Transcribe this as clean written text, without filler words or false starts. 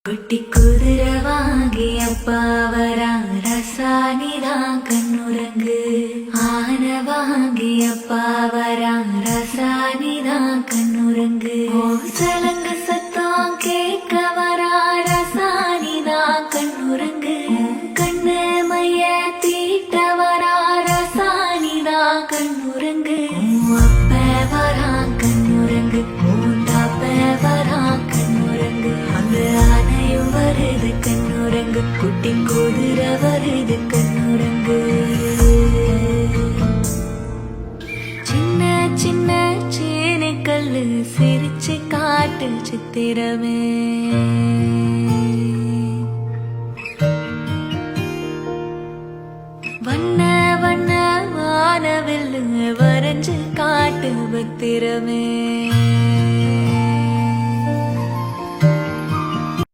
குட்டி குதிரை வாங்கி அப்பா வரா ரசானிதான் கண்ணுரங்கு. ஆன வாங்கி அப்பா வரா ரசானிதான் கண்ணுரங்கு. சலங்கு சத்தம் கேட்க வரா ரசானிதான் கண்ணுரங்கு. கண்ணு மைய தீட்ட வரா ரசானிதான் கண்ணுரங்கு. அப்ப வரா கண்ணுரங்கு, பூண்டாப்ப வரா கண்ணுரங்கு. அந்த ஆனையும் வருது கண்ணுரங்கு, குட்டி குதிரை வருது கண்ணுரங்கு. சின்ன சின்ன சீனிக்கல்லு சிரிச்சு காட்டு சித்திரமே. வண்ண வண்ண வானவில்லு வரைஞ்சு காட்டு பத்திரமே.